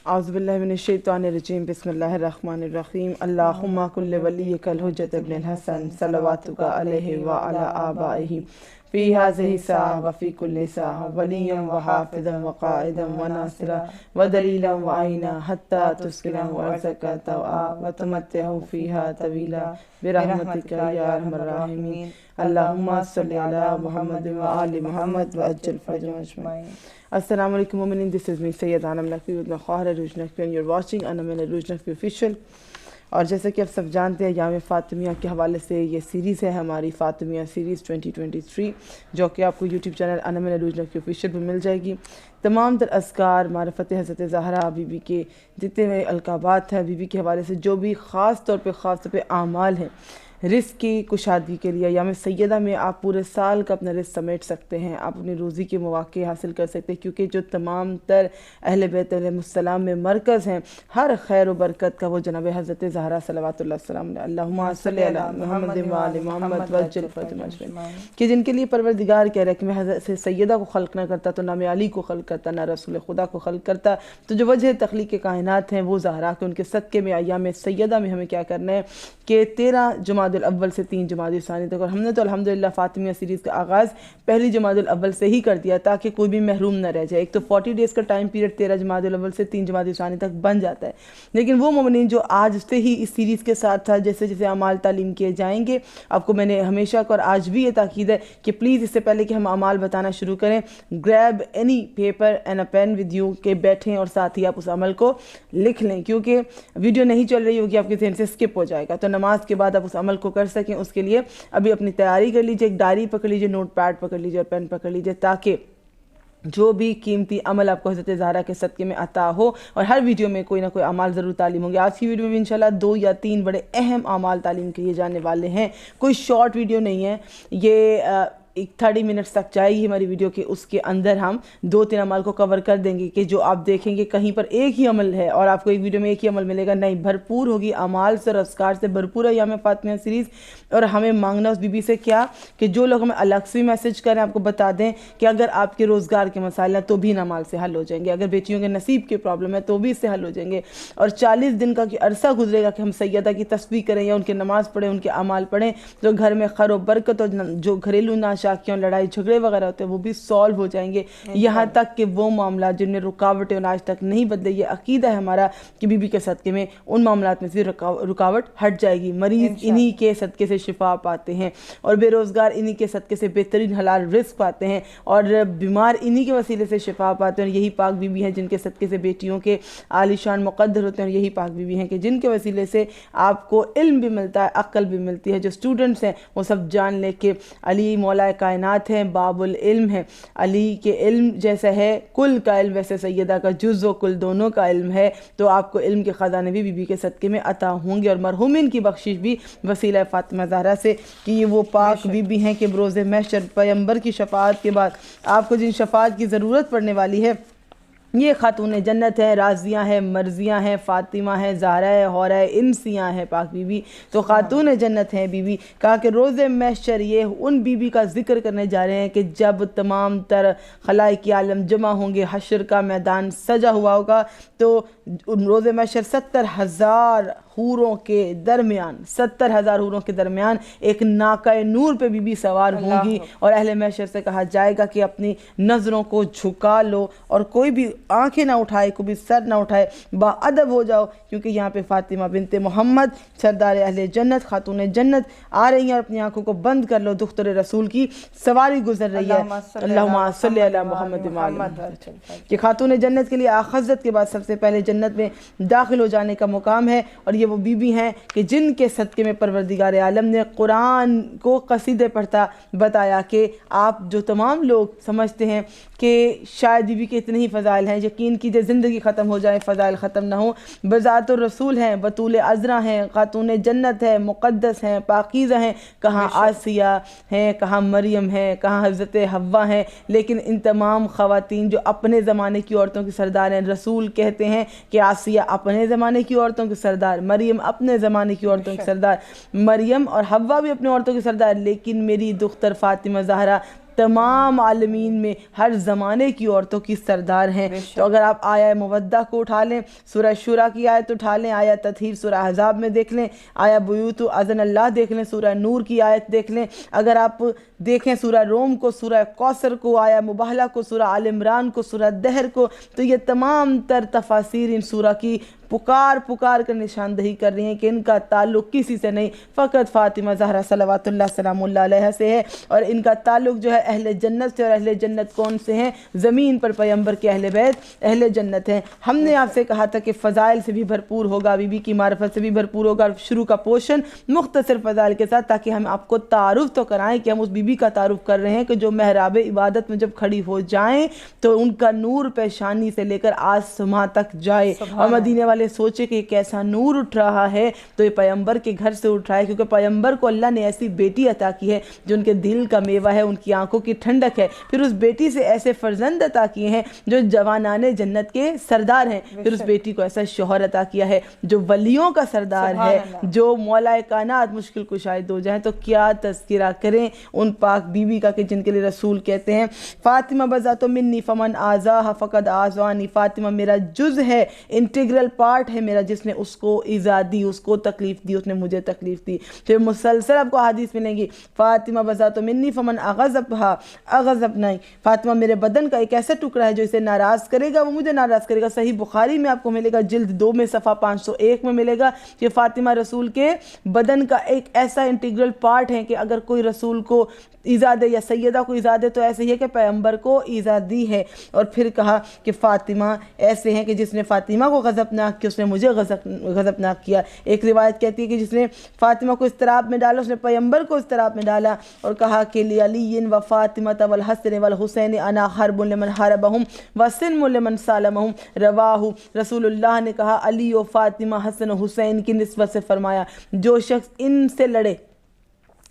اعوذ باللہ من الشیطان الرجیم بسم اللہ الرحمن الرحیم اللہم کل ولیک الحجۃ ابن الحسن صلواتک علیہ وعلی آبائہ فی ہذہ ساعہ وفی کل ساعہ ولیا وحافظا وقائدا وناصرا ودلیلا وعینا حتی تسکنہ ارضک طوعا وتمتعہ فیہا طویلا برحمتک یا ارحم الراحمین اللہم صلی علی محمد وآل محمد وعجل فرجهم اجمعین۔ السلام علیکم مومنین، this is me Syed Alam Naqvi with my خواہر عروج Naqvi and you're watching animal عروج نقوی official۔ اور جیسا کہ آپ سب جانتے ہیں ایام فاطمیہ کے حوالے سے یہ سیریز ہے ہماری فاطمیہ سیریز 2023 جو کہ آپ کو یوٹیوب چینل انمل عروج نقوی official پہ مل جائے گی۔ تمام تر اذکار معرفت حضرت زہرا بی بی کے جتنے ہوئے القابات ہیں بی بی کے حوالے سے جو بھی خاص طور پہ اعمال ہیں رزق کی کشادگی کے لیے ایام سیدہ میں آپ پورے سال کا اپنا رزق سمیٹ سکتے ہیں، آپ اپنی روزی کے مواقع حاصل کر سکتے ہیں، کیونکہ جو تمام تر اہل بیت علیہ السلام میں مرکز ہیں ہر خیر و برکت کا وہ جناب حضرت زہرا صلوات اللہ السلام علیہ اللہم صلی علی محمد وآل محمد وعجل فرجهم اجمعین، کہ جن کے لیے پروردگار کہہ رہا ہے کہ میں حضرت سیدہ کو خلق نہ کرتا تو نہ میں علی کو خلق کرتا نہ رسول خدا کو خلق کرتا، تو جو وجہ تخلیق کائنات ہیں وہ زہرا کہ ان کے صدقے میں ایام سیدہ میں ہمیں کیا کرنا ہے کہ 13 جمادی الاول سے 3 جمادی الثانی تک، اور ہم نے تو الحمدللہ فاطمیہ سیریز کا آغاز پہلی جمادی الاول سے ہی کر دیا تاکہ کوئی بھی محروم نہ رہ جائے۔ ایک تو 40 ڈیز کا ٹائم پیریڈ 13 جمادی الاول سے 3 جمادی الثانی تک بن جاتا ہے، لیکن وہ مومنین جو آج سے ہی اس سیریز کے ساتھ تھا جیسے جیسے اعمال تعلیم کیے جائیں گے، آپ کو میں نے ہمیشہ اور آج بھی یہ تاکید ہے کہ پلیز اس سے پہلے کہ ہم اعمال بتانا شروع کریں grab any paper and a pen with you, کہ بیٹھیں اور ساتھ ہی آپ اس عمل کو لکھ لیں، کیونکہ ویڈیو نہیں چل رہی ہوگی آپ کے ذہن سے اسکپ ہو جائے گا، تو نماز کے بعد آپ اس عمل کو کر سکیں۔ اس کے لیے ابھی اپنی تیاری کر لیجئے، ایک ڈائری پکڑ لیجئے، نوٹ پیڈ پکڑ لیجئے اور پین پکڑ لیجئے تاکہ جو بھی قیمتی عمل آپ کو حضرت زہرا کے صدقے میں عطا ہو، اور ہر ویڈیو میں کوئی نہ کوئی اعمال ضرور تعلیم ہوں گے۔ آج کی ویڈیو میں بھی انشاءاللہ 2 یا 3 بڑے اہم اعمال تعلیم کیے جانے والے ہیں، کوئی شارٹ ویڈیو نہیں ہے، یہ 30 منٹس تک جائے گی ہماری ویڈیو کے، اس کے اندر ہم 2-3 عمل کو کور کر دیں گے کہ جو آپ دیکھیں گے کہیں پر ایک ہی عمل ہے اور آپ کو ایک ویڈیو میں ایک ہی عمل ملے گا، نہیں، بھرپور ہوگی اعمال سے اور اذکار سے بھرپور ہے ایام فاطمیہ سیریز۔ اور ہمیں مانگنا اس بی بی سے کیا کہ جو لوگ ہمیں الگ سے میسج کریں آپ کو بتا دیں کہ اگر آپ کے روزگار کے مسائل ہیں تو بھی اعمال سے حل ہو جائیں گے، اگر بیٹیوں کے نصیب کے پرابلم ہے تو بھی اس سے حل ہو جائیں گے، اور 40 دن کا عرصہ گزرے گا کہ ہم سیدہ کی تسبیح کریں یا ان کے نماز پڑھیں، ان کے اعمال پڑھیں، جو گھر میں خیر و برکت اور جو گھریلو ناشاکیوں لڑائی جھگڑے وغیرہ ہوتے ہیں وہ بھی سالو ہو جائیں گے، یہاں تک کہ وہ معاملات جن میں رکاوٹیں آج تک نہیں بدلے، یہ عقیدہ ہے ہمارا کہ بی بی کے صدقے میں ان معاملات میں سے رکاوٹ ہٹ جائے گی، مریض انہی کے صدقے سے شفا پاتے ہیں، اور بے روزگار انہی کے صدقے سے بہترین حلال رزق پاتے ہیں، اور بیمار انہی کے وسیلے سے شفا پاتے ہیں، اور یہی پاک بی بی ہیں جن کے صدقے سے بیٹیوں کے عالی شان مقدر ہوتے ہیں، اور یہی پاک بی بی ہیں کہ جن کے وسیلے سے آپ کو علم بھی ملتا ہے، عقل بھی ملتی ہے۔ جو اسٹوڈنٹس ہیں وہ سب جان لے کہ علی مولا کائنات ہیں، باب العلم ہے، علی کے علم جیسا ہے کل کا علم ویسے سیدہ کا جز و کل دونوں کا علم ہے، تو آپ کو علم کے خزانے بھی بی بی کے صدقے میں عطا ہوں گے، اور مرحومین کی بخشش بھی وسیلہ فاطمہ زہرا سے کہ یہ وہ پاک بی بی ہیں کہ بروز محشر پیغمبر کی شفاعت کے بعد آپ کو جن شفاعت کی ضرورت پڑنے والی ہے یہ خاتون جنت ہیں، راضیہ ہیں، مرضیہ ہیں، فاطمہ ہیں، زہرا ہے، حورہ انسیاں ہیں پاک بی بی، تو خاتون جنت ہیں بی بی۔ کہا کہ روز محشر یہ ان بی بی کا ذکر کرنے جا رہے ہیں کہ جب تمام تر خلائق عالم جمع ہوں گے، حشر کا میدان سجا ہوا ہوگا، تو روز محشر 70,000 حوروں کے درمیان 70,000 حوروں کے درمیان ایک ناقہ نور پہ بی بی سوار ہوں گی، اور اہل محشر سے کہا جائے گا کہ اپنی نظروں کو جھکا لو اور کوئی بھی آنکھیں نہ اٹھائے، کوئی بھی سر نہ اٹھائے، باادب ہو جاؤ، کیونکہ یہاں پہ فاطمہ بنت محمد سردار اہل جنت خاتون جنت آ رہی ہیں، اور اپنی آنکھوں کو بند کر لو، دختر رسول کی سواری گزر رہی ہے، اللہم صلی علی محمد کہ خاتون جنت کے لیے آخذت کے بعد سب سے پہلے جنت میں داخل ہو جانے کا مقام ہے، اور یہ وہ بی بی ہیں کہ جن کے صدقے میں پروردگار عالم نے قرآن کو قصیدے پڑھتا بتایا کہ آپ جو تمام لوگ سمجھتے ہیں کہ شاید بی بی کے اتنے ہی فضائل ہیں، یقین کیجئے زندگی ختم ہو جائے فضائل ختم نہ ہوں، بذات الرسول ہیں، بطول عذرا ہیں، خاتون جنت ہیں، مقدس ہیں، پاکیزہ ہیں، کہاں آسیہ ہیں، کہاں مریم ہیں، کہاں حضرت حوا ہیں، لیکن ان تمام خواتین جو اپنے زمانے کی عورتوں کی سردار ہیں، رسول کہتے ہیں کہ آسیہ اپنے زمانے کی عورتوں کی سردار، مریم اپنے زمانے کی عورتوں کی سردار، مریم اور حوا بھی اپنے عورتوں کی سردار، لیکن میری دختر فاطمہ زہرا تمام عالمین میں ہر زمانے کی عورتوں کی سردار ہیں۔ تو اگر آپ آیہ مودہ کو اٹھا لیں، سورہ شورى کی آیت اٹھا لیں، آیہ تطہیر سورہ احزاب میں دیکھ لیں، آیہ بیوت اذن اللہ دیکھ لیں، سورہ نور کی آیت دیکھ لیں، اگر آپ دیکھیں سورہ روم کو، سورہ کوثر کو، آیہ مباہلہ کو، سورہ آل عمران کو، سورہ دہر کو، تو یہ تمام تر تفاسیر ان سورہ کی پکار کر نشاندہی کر رہی ہیں کہ ان کا تعلق کسی سے نہیں، فقط فاطمہ زہرا صلوات اللہ سلام اللہ علیہ سے ہے، اور ان کا تعلق جو ہے اہل جنت سے، اور اہل جنت کون سے ہیں؟ زمین پر پیغمبر کے اہل بیت اہل جنت ہیں۔ ہم نے آپ سے کہا تھا کہ فضائل سے بھی بھرپور ہوگا، بی بی کی معرفت سے بھی بھرپور ہوگا، شروع کا پورشن مختصر فضائل کے ساتھ، تاکہ ہم آپ کو تعارف تو کرائیں کہ ہم اس بی بی کا تعارف کر رہے ہیں کہ جو محراب عبادت میں جب کھڑی ہو جائیں تو ان کا نور پیشانی سے لے کر آسماں تک جائے، اور مدینے والے سوچے کہ کیسا نور اٹھ رہا ہے، تو یہ پیغمبر کے گھر سے اٹھ رہا ہے، کیونکہ پیغمبر کو اللہ نے ایسی بیٹی عطا کی ہے جو ان کے دل کا میوہ ہے، ان کی آنکھوں کی ٹھنڈک ہے، پھر اس بیٹی سے ایسے فرزند عطا کیے ہیں جو جوانان جنت کے سردار ہیں، پھر اس بیٹی کو ایسا شوہر عطا کیا ہے جو ولیوں کا سردار ہے، جو مولا کائنات، مشکل کشائے دو جہاں، تو کیا تذکرہ کریں ان پاک بی بی کا کہ جن کے لیے رسول کہتے ہیں فاطمہ بذات منی فمن آزاہ فقد آزوانی، فاطمہ میرا جز ہے، انٹیگرل پارٹ ہے میرا، جس نے اس کو ایذا دی، اس کو تکلیف دی، اس نے مجھے تکلیف دی۔ پھر مسلسل آپ کو حدیث ملیں گی، فاطمہ بذات منی فمن اغضبنی، فاطمہ میرے بدن کا ایک ایسا ٹکڑا ہے جو اسے ناراض کرے گا وہ مجھے ناراض کرے گا۔ صحیح بخاری میں آپ کو ملے گا، جلد 2 میں صفحہ 501 میں ملے گا کہ فاطمہ رسول کے بدن کا ایک ایسا انٹیگرل پارٹ ہے کہ اگر کوئی رسول کو ایذا دے یا سیدہ کو ایذا دے تو ایسے ہی ہے کہ پیغمبر کو ایذا دی ہے۔ اور پھر کہا کہ فاطمہ ایسے ہیں کہ جس نے فاطمہ کو غضبناک کیا اس نے مجھے غضبناک کیا۔ ایک روایت کہتی ہے کہ جس نے فاطمہ کو اضطراب میں ڈالا اس نے پیغمبر کو اضطراب میں ڈالا، اور کہا کہ لعلی و فاطمہ والحسن والحسین انا حرب لمن حاربہم وسلم لمن سالمہم، رواہ رسول اللہ نے کہا علی و فاطمہ حسن و حسین کی نسبت سے فرمایا جو شخص ان سے لڑے،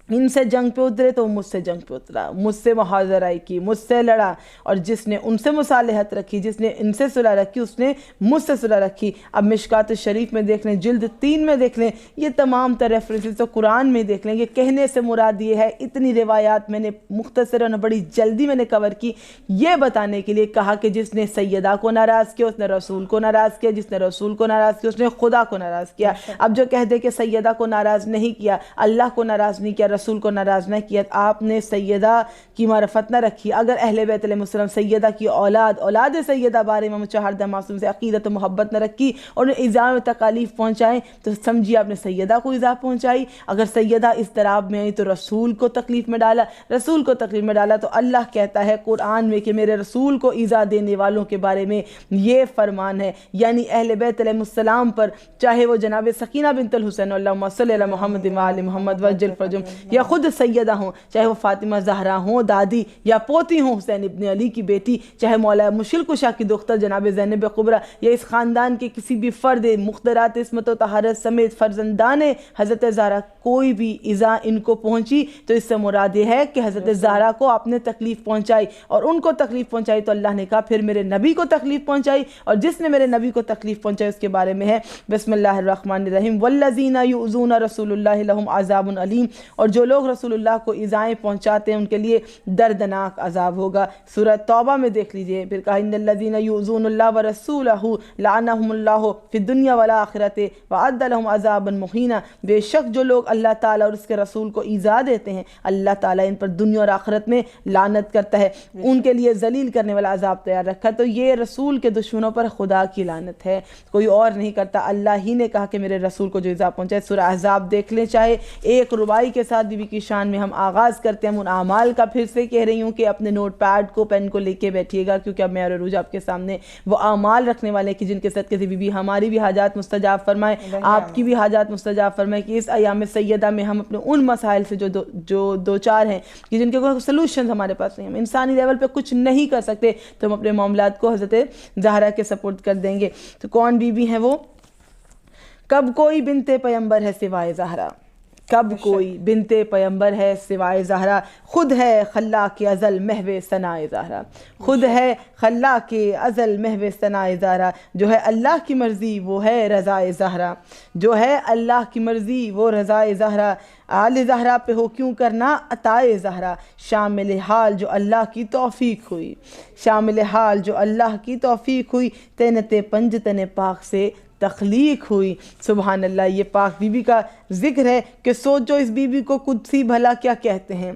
ان سے جنگ پہ اترے تو مجھ سے جنگ پہ اترا، مجھ سے محاذرائی کی، مجھ سے لڑا، اور جس نے ان سے مصالحت رکھی، جس نے ان سے صلح رکھی اس نے مجھ سے صلح رکھی۔ اب مشکات شریف میں دیکھ لیں، جلد 3 میں دیکھ لیں، یہ تمام تر ریفرنسز تو قرآن میں دیکھ لیں۔ یہ کہنے سے مراد یہ ہے، اتنی روایات میں نے مختصراً بڑی جلدی میں نے کور کی، یہ بتانے کے لیے کہا کہ جس نے سیدہ کو ناراض کیا اس نے رسول کو ناراض کیا، جس نے رسول کو ناراض کیا اس نے خدا کو ناراض کیا۔ اب جو کہہ دے کہ سیدہ کو ناراض نہیں کیا، اللہ کو ناراض نہیں کیا، رسول کو ناراض نہ کیا، آپ نے سیدہ کی معرفت نہ رکھی۔ اگر اہل بیت علیہ السلام سیدہ کی اولاد سیدہ بارے میں مچہردہ معصوم سے عقیدت و محبت نہ رکھی اور انہیں ایذا و تکالیف پہنچائیں تو سمجھیے آپ نے سیدہ کو ایذا پہنچائی۔ اگر سیدہ اضطراب میں آئی تو رسول کو تکلیف میں ڈالا، رسول کو تکلیف میں ڈالا۔ تو اللہ کہتا ہے قرآن میں کہ میرے رسول کو ایذا دینے والوں کے بارے میں یہ فرمان ہے، یعنی اہل بیت علیہ السلام پر، چاہے وہ جناب سکینہ بنت الحسین اللہم صلی علی محمد و آل محمد وجل فرجم، یا خود سیدہ ہوں، چاہے وہ فاطمہ زہرا ہوں دادی، یا پوتی ہوں حسین ابن علی کی بیٹی، چاہے مولا مشکل کشا کی دختر جناب زینب کبریٰ، یا اس خاندان کے کسی بھی فرد مقدرات عصمت و طہارت سمیت فرزندان حضرت زہرا، کوئی بھی ایذا ان کو پہنچی تو اس سے مراد یہ ہے کہ حضرت زہرا کو آپ نے تکلیف پہنچائی، اور ان کو تکلیف پہنچائی تو اللہ نے کہا پھر میرے نبی کو تکلیف پہنچائی، اور جس نے میرے نبی کو تکلیف پہنچائی اس کے بارے میں ہے بسم اللہ الرحمن الرحیم والذین یؤذون رسول اللہ لہم عذاب علیم، اور جو لوگ رسول اللہ کو ایذائیں پہنچاتے ہیں ان کے لیے دردناک عذاب ہوگا۔ سورہ توبہ میں دیکھ لیجئے، پھر کہا ان الذین یؤذون اللہ ورسولہ لعنہم اللہ فی الدنیا والآخرۃ واعد لہم عذابا مہینا، بے شک جو لوگ اللہ تعالیٰ اور اس کے رسول کو ایذا دیتے ہیں اللہ تعالیٰ ان پر دنیا اور آخرت میں لعنت کرتا ہے، ان کے لیے ذلیل کرنے والا عذاب تیار رکھا۔ تو یہ رسول کے دشمنوں پر خدا کی لعنت ہے، کوئی اور نہیں کرتا، اللہ ہی نے کہا کہ میرے رسول کو جو ایذا پہنچائے۔ سورہ احزاب دیکھ لیں، چاہے ایک ربائی کے ساتھ بی بی کی شان میں ہم آغاز کرتے ہیں، ان اعمال کا پھر سے کہہ رہی ہوں کہ اپنے نوٹ پیڈ کو پین کو لے کے بیٹھیے گا، کیونکہ اب میں اور عروج آپ کے سامنے وہ اعمال رکھنے والے کہ جن کے صدقے سے بی بی ہماری بھی حاجات مستجاب فرمائے، آپ کی بھی حاجات مستجاب فرمائے، کہ اس ایام سیدہ میں ہم اپنے ان مسائل سے جو دو چار ہیں کہ جن کے کوئی سلوشنز ہمارے پاس نہیں، ہم انسانی لیول پہ کچھ نہیں کر سکتے، تو ہم اپنے معاملات کو حضرت زہرا کے سپورٹ کر دیں گے۔ تو کون بی بی ہیں وہ؟ کب کوئی بنت پیغمبر ہے سوائے زہرا، کب کوئی بنتے پیمبر ہے سوائے زہرا، خود ہے خلاق ازل محو ثنائے زہرا، خود ہے خلاق ازل محو ثنائے زہرا، جو ہے اللہ کی مرضی وہ ہے رضائے زہرا، جو ہے اللہ کی مرضی وہ رضائے زہرا، آل زہرا پہ ہو کیوں کرنا عطائے زہرا، شامل حال جو اللہ کی توفیق ہوئی، شامل حال جو اللہ کی توفیق ہوئی، تینت پنجتن پاک سے تخلیق ہوئی۔ سبحان اللہ، یہ پاک بی بی کا ذکر ہے کہ سوچو اس بی بی کو قدسی بھلا کیا کہتے ہیں،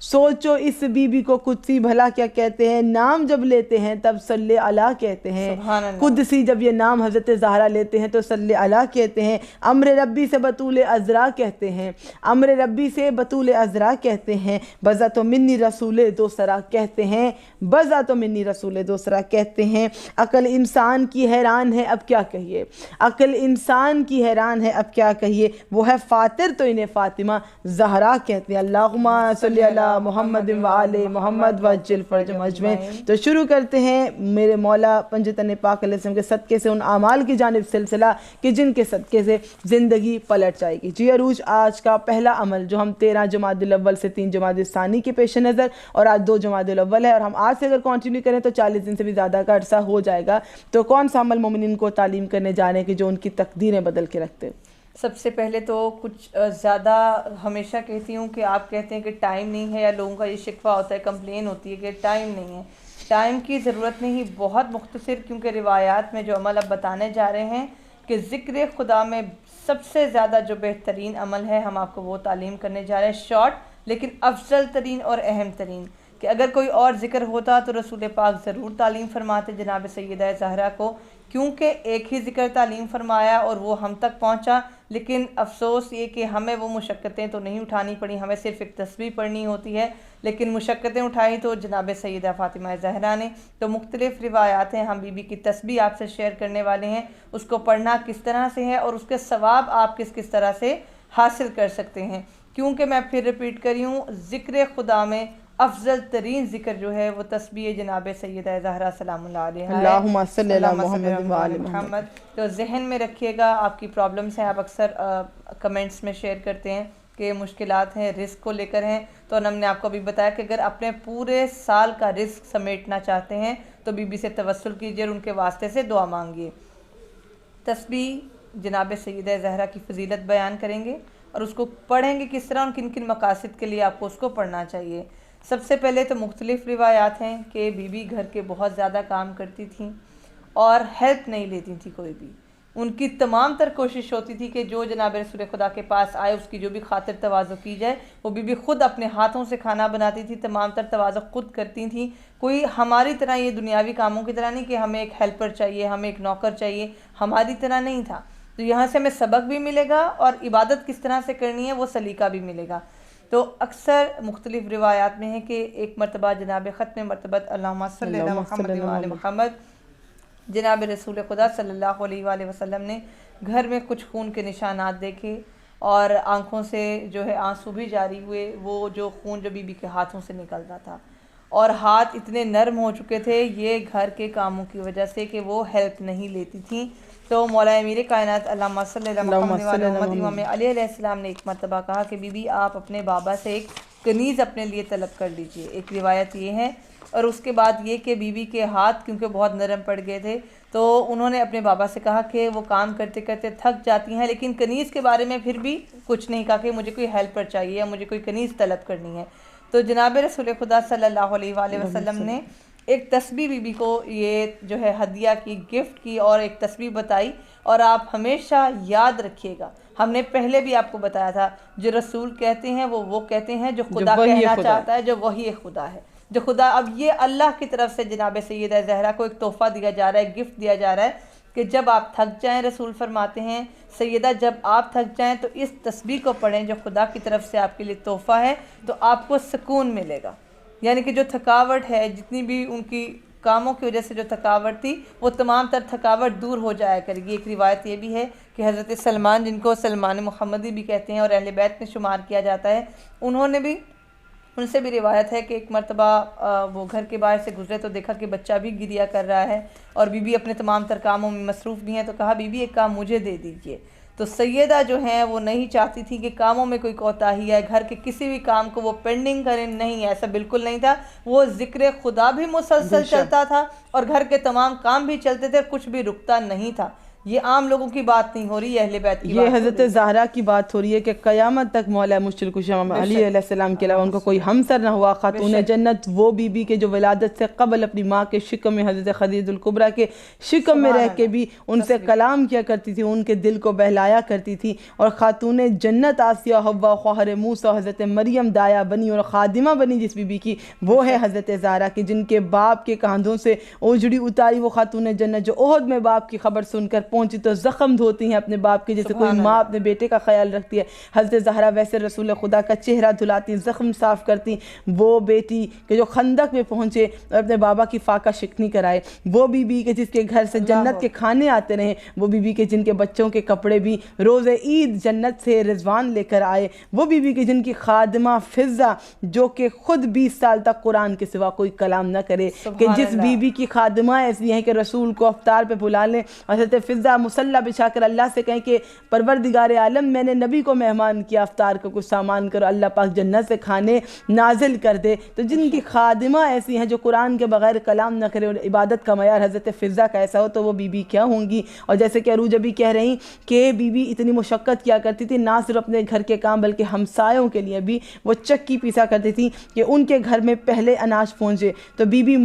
سوچو اس بی بی کو قدسی بھلا کیا کہتے ہیں، نام جب لیتے ہیں تب صلی اللہ کہتے ہیں، قدسی جب یہ نام حضرت زہرا لیتے ہیں تو صلی اللہ کہتے ہیں، امر ربی سے بطول عذرا کہتے ہیں، امر ربی سے بطول عذرا کہتے ہیں، بزا تو منی رسول دوسرا کہتے ہیں، بزا تو منی رسول دوسرا کہتے ہیں، عقل انسان کی حیران ہے اب کیا کہیے، عقل انسان کی حیران ہے اب کیا کہیے، وہ ہے فاتر تو انہیں فاطمہ زہرا کہتے ہیں۔ اللہم صلی اللہ محمد و آل محمد وجل فرجہم اجمعین۔ تو شروع کرتے ہیں میرے مولا پنجتن پاک علیہ السلام کے صدقے سے ان اعمال کی جانب سلسلہ کہ جن کے صدقے سے زندگی پلٹ جائے گی۔ جی عروج، آج کا پہلا عمل جو ہم 13 جمادی الاول سے 3 جمادی الثانی کے پیش نظر، اور آج 2 جمادی الاول ہے، اور ہم آج سے اگر کنٹینیو کریں تو 40 دن سے بھی زیادہ کا عرصہ ہو جائے گا، تو کون سا عمل مومنین کو تعلیم کرنے جا رہے ہیں کہ جو ان کی تقدیریں بدل کے رکھتے؟ سب سے پہلے تو کچھ زیادہ ہمیشہ کہتی ہوں کہ آپ کہتے ہیں کہ ٹائم نہیں ہے، یا لوگوں کا یہ شکوہ ہوتا ہے، کمپلین ہوتی ہے کہ ٹائم نہیں ہے۔ ٹائم کی ضرورت نہیں، بہت مختصر، کیونکہ روایات میں جو عمل اب بتانے جا رہے ہیں کہ ذکر خدا میں سب سے زیادہ جو بہترین عمل ہے ہم آپ کو وہ تعلیم کرنے جا رہے ہیں، شارٹ لیکن افضل ترین اور اہم ترین، کہ اگر کوئی اور ذکر ہوتا تو رسول پاک ضرور تعلیم فرماتے جناب سیدہ زہرا کو، کیونکہ ایک ہی ذکر تعلیم فرمایا اور وہ ہم تک پہنچا، لیکن افسوس یہ کہ ہمیں وہ مشقتیں تو نہیں اٹھانی پڑی، ہمیں صرف ایک تسبیح پڑھنی ہوتی ہے، لیکن مشقتیں اٹھائی تو جناب سیدہ فاطمہ زہرا نے۔ تو مختلف روایات ہیں، ہم بی بی کی تسبیح آپ سے شیئر کرنے والے ہیں، اس کو پڑھنا کس طرح سے ہے اور اس کے ثواب آپ کس کس طرح سے حاصل کر سکتے ہیں، کیونکہ میں پھر ریپیٹ کری ہوں، ذکر خدا میں افضل ترین ذکر جو ہے وہ تسبیح جناب سیدہ زہرا سلام اللہ علیہا ہے، اللہم صلی اللہ محمد و آل محمد۔ تو ذہن میں رکھیے گا، آپ کی پرابلمس ہیں، آپ اکثر کمنٹس میں شیئر کرتے ہیں کہ مشکلات ہیں، رزق کو لے کر ہیں، تو ہم نے آپ کو بھی بتایا کہ اگر اپنے پورے سال کا رزق سمیٹنا چاہتے ہیں تو بی بی سے توسل کیجیے اور ان کے واسطے سے دعا مانگیے۔ تسبیح جناب سیدہ زہرا کی فضیلت بیان کریں گے اور اس کو پڑھیں گے کس طرح، اور کن کن مقاصد کے لیے آپ کو اس کو پڑھنا چاہیے۔ سب سے پہلے تو مختلف روایات ہیں کہ بی بی گھر کے بہت زیادہ کام کرتی تھیں اور ہیلپ نہیں لیتی تھی کوئی بھی، ان کی تمام تر کوشش ہوتی تھی کہ جو جناب رسول خدا کے پاس آئے اس کی جو بھی خاطر تواضع کی جائے، وہ بی بی خود اپنے ہاتھوں سے کھانا بناتی تھی، تمام تر تواضع خود کرتی تھیں، کوئی ہماری طرح یہ دنیاوی کاموں کی طرح نہیں کہ ہمیں ایک ہیلپر چاہیے، ہمیں ایک نوکر چاہیے، ہماری طرح نہیں تھا۔ تو یہاں سے ہمیں سبق بھی ملے گا اور عبادت کس طرح سے کرنی ہے وہ سلیقہ بھی ملے گا۔ تو اکثر مختلف روایات میں ہے کہ ایک مرتبہ جناب ختم مرتبت اللہم صلی اللہ محمد و آل محمد جناب رسول خدا صلی اللہ علیہ وآلہ وسلم نے گھر میں کچھ خون کے نشانات دیکھے اور آنکھوں سے جو ہے آنسو بھی جاری ہوئے، وہ جو خون جو بی بی کے ہاتھوں سے نکلتا تھا، اور ہاتھ اتنے نرم ہو چکے تھے یہ گھر کے کاموں کی وجہ سے کہ وہ ہیلپ نہیں لیتی تھیں۔ تو مولا امیر کائنات اللہم صلی اللہ محمد و آل محمد امام علی علیہ السلام نے ایک مرتبہ کہا کہ بی بی آپ اپنے بابا سے ایک کنیز اپنے لیے طلب کر لیجئے، ایک روایت یہ ہے، اور اس کے بعد یہ کہ بی بی کے ہاتھ کیونکہ بہت نرم پڑ گئے تھے تو انہوں نے اپنے بابا سے کہا کہ وہ کام کرتے کرتے تھک جاتی ہیں، لیکن کنیز کے بارے میں پھر بھی کچھ نہیں کہا کہ مجھے کوئی ہیلپر چاہیے یا مجھے کوئی کنیز طلب کرنی ہے۔ تو جناب رسول خدا صلی اللہ علیہ وآلہ وسلم نے ایک تسبیح بی بی کو یہ جو ہے ہدیہ کی، گفٹ کی، اور ایک تسبیح بتائی، اور آپ ہمیشہ یاد رکھیے گا، ہم نے پہلے بھی آپ کو بتایا تھا، جو رسول کہتے ہیں وہ کہتے ہیں جو خدا کہنا چاہتا ہے، جو وحی خدا ہے، جو خدا، اب یہ اللہ کی طرف سے جناب سیدہ زہرا کو ایک تحفہ دیا جا رہا ہے، گفٹ دیا جا رہا ہے کہ جب آپ تھک جائیں، رسول فرماتے ہیں سیدہ جب آپ تھک جائیں تو اس تسبیح کو پڑھیں جو خدا کی طرف سے آپ کے لیے تحفہ ہے، تو آپ کو سکون ملے گا، یعنی کہ جو تھکاوٹ ہے، جتنی بھی ان کی کاموں کی وجہ سے جو تھکاوٹ تھی وہ تمام تر تھکاوٹ دور ہو جایا کرے گی۔ ایک روایت یہ بھی ہے کہ حضرت سلمان، جن کو سلمان محمدی بھی کہتے ہیں اور اہل بیت میں شمار کیا جاتا ہے، انہوں نے بھی، ان سے بھی روایت ہے کہ ایک مرتبہ وہ گھر کے باہر سے گزرے تو دیکھا کہ بچہ بھی گریا کر رہا ہے اور بی بی اپنے تمام تر کاموں میں مصروف بھی ہیں، تو کہا بی بی ایک کام مجھے دے دیجئے۔ تو سیدہ جو ہیں وہ نہیں چاہتی تھی کہ کاموں میں کوئی کوتاہی ہے، گھر کے کسی بھی کام کو وہ پینڈنگ کریں، نہیں، ایسا بالکل نہیں تھا. وہ ذکر خدا بھی مسلسل چلتا تھا اور گھر کے تمام کام بھی چلتے تھے، کچھ بھی رکتا نہیں تھا. یہ عام لوگوں کی بات نہیں ہو رہی، یہ اہل بیت کی بات. یہ حضرت زہرا کی بات ہو رہی ہے کہ قیامت تک مولا مشکل کشا علی علیہ السلام کے علاوہ ان کو کوئی ہمسر نہ ہوا. خاتون جنت وہ بی بی کے جو ولادت سے قبل اپنی ماں کے شکم میں، حضرت خدیجہ الکبریٰ کے شکم میں رہ کے بھی ان سے کلام کیا کرتی تھی، ان کے دل کو بہلایا کرتی تھی. اور خاتون جنت آسیہ، حوا، خواہر موسیٰ، حضرت مریم دایا بنی اور خادمہ بنی جس بی بی کی، وہ ہے حضرت زہرا کی، جن کے باپ کے کاندھوں سے اوجڑی اتاری وہ خاتون جنت، جو احد میں باپ کی خبر سن کر پہنچی تو زخم دھوتی ہیں اپنے باپ کے، جیسے کوئی ماں اپنے بیٹے کا خیال رکھتی ہے. حضرت زہرا ویسے رسول خدا کا چہرہ دھلاتی، زخم صاف کرتی. وہ بیٹی کہ جو خندق میں پہنچے اور اپنے بابا کی فاقہ شکنی کرائے، وہ بی بی کہ جس کے گھر سے جنت کے کھانے آتے رہے، وہ بی بی کہ جن کے بچوں کے کپڑے بھی روز عید جنت سے رضوان لے کر آئے، وہ بی بی کہ جن کی خادمہ فضہ جو کہ خود 20 سال تک قرآن کے سوا کوئی کلام نہ کرے، کہ جس بی بی کی خادمہ ایسی ہیں کہ رسول کو افطار پہ بلا لیں. حضرت فضہ مصلی بچھا کر اللہ سے کہیں کہ پروردگار عالم، میں نے نبی کو مہمان کیا، افطار کا کچھ سامان کرو، اللہ پاک جنت سے کھانے نازل کر دے. تو جن کی خادمہ ایسی ہیں جو قرآن کے بغیر کلام نہ کرے اور عبادت کا معیار حضرت فضہ کا ایسا ہو، تو وہ بی بی کیا ہوں گی. اور جیسے کہ عروج ابھی کہہ رہی کہ بی بی اتنی مشقت کیا کرتی تھی، نہ صرف اپنے گھر کے کام بلکہ ہمسایوں کے لیے بھی وہ چکی پیسا کرتی تھی کہ ان کے گھر میں پہلے اناج پہنچے. تو بی بی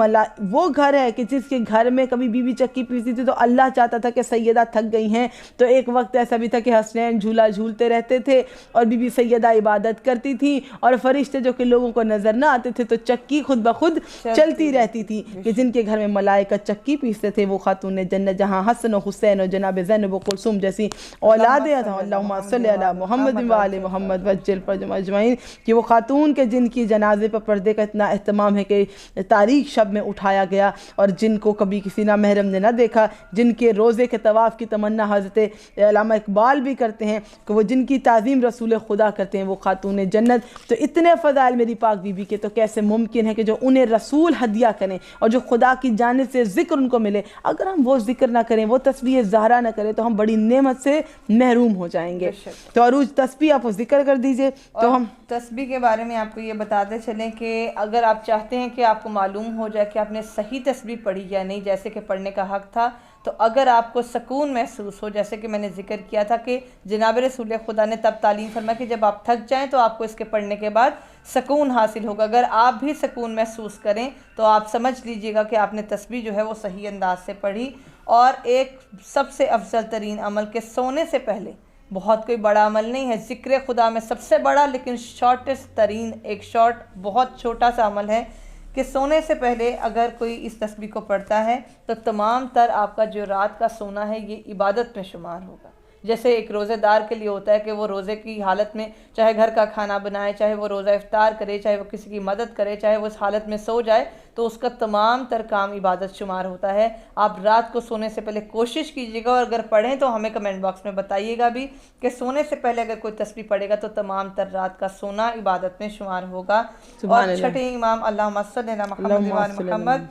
وہ گھر ہے کہ جس کے گھر میں کبھی بی بی چکی پیستی تھی تو اللہ چاہتا تھا کہ سیدہ تھک گئی ہیں، تو ایک وقت ایسا بھی تھا کہ حسنین جھولا جھولتے رہتے تھے اور بی بی سیدہ عبادت کرتی تھی، اور فرشتے جو کہ لوگوں کو نظر نہ آتے تھے تو چکی خود بخود چلتی رہتی تھی. کہ جن کے گھر میں ملائکہ چکی پیستے تھے وہ خاتون جنت، جہاں حسن و حسین و جناب زینب و کلثوم جیسی اولادیں تھا. اللہم صلی علی محمد و آل محمد وجل فرجہم اجمعین. کہ وہ خاتون کے جن کی جنازے پر پردے کا اتنا اہتمام ہے کہ تاریخ شب میں اٹھایا گیا، اور جن کو کبھی کسی نامحرم نے نہ دیکھا، جن کے روزے کے طواف کی تمنا حضرت علامہ اقبال بھی کرتے ہیں کہ وہ جن کی تعظیم رسول خدا کرتے ہیں وہ خاتون جنت. تو اتنے فضائل میری پاک بی بی کے، تو کیسے ممکن ہے کہ جو انہیں رسول ہدیہ کریں اور جو خدا کی جانب سے ذکر ان کو ملے، اگر ہم وہ ذکر نہ کریں، وہ تسبیح زہرا نہ کریں، تو ہم بڑی نعمت سے محروم ہو جائیں گے. تو عروج تسبیح آپ ذکر کر دیجئے. تو ہم تسبیح کے بارے میں آپ کو یہ بتاتے چلیں کہ اگر آپ چاہتے ہیں کہ آپ کو معلوم ہو جائے کہ آپ نے صحیح تسبیح پڑھی یا نہیں، جیسے کہ پڑھنے کا حق تھا، تو اگر آپ کو سکون محسوس ہو، جیسے کہ میں نے ذکر کیا تھا کہ جناب رسول خدا نے تب تعلیم فرمایا کہ جب آپ تھک جائیں تو آپ کو اس کے پڑھنے کے بعد سکون حاصل ہوگا. اگر آپ بھی سکون محسوس کریں تو آپ سمجھ لیجئے گا کہ آپ نے تسبیح جو ہے وہ صحیح انداز سے پڑھی. اور ایک سب سے افضل ترین عمل کہ سونے سے پہلے، بہت کوئی بڑا عمل نہیں ہے، ذکر خدا میں سب سے بڑا لیکن شارٹسٹ ترین ایک بہت چھوٹا سا عمل ہے کہ سونے سے پہلے اگر کوئی اس تسبیح کو پڑھتا ہے تو تمام تر آپ کا جو رات کا سونا ہے یہ عبادت میں شمار ہوگا. جیسے ایک روزے دار کے لیے ہوتا ہے کہ وہ روزے کی حالت میں چاہے گھر کا کھانا بنائے، چاہے وہ روزہ افطار کرے، چاہے وہ کسی کی مدد کرے، چاہے وہ اس حالت میں سو جائے، تو اس کا تمام تر کام عبادت شمار ہوتا ہے. آپ رات کو سونے سے پہلے کوشش کیجیے گا، اور اگر پڑھیں تو ہمیں کمنٹ باکس میں بتائیے گا بھی کہ سونے سے پہلے اگر کوئی تسبیح پڑھے گا تو تمام تر رات کا سونا عبادت میں شمار ہوگا. اور چھٹے امام اللہم صلی علی محمد و آل محمد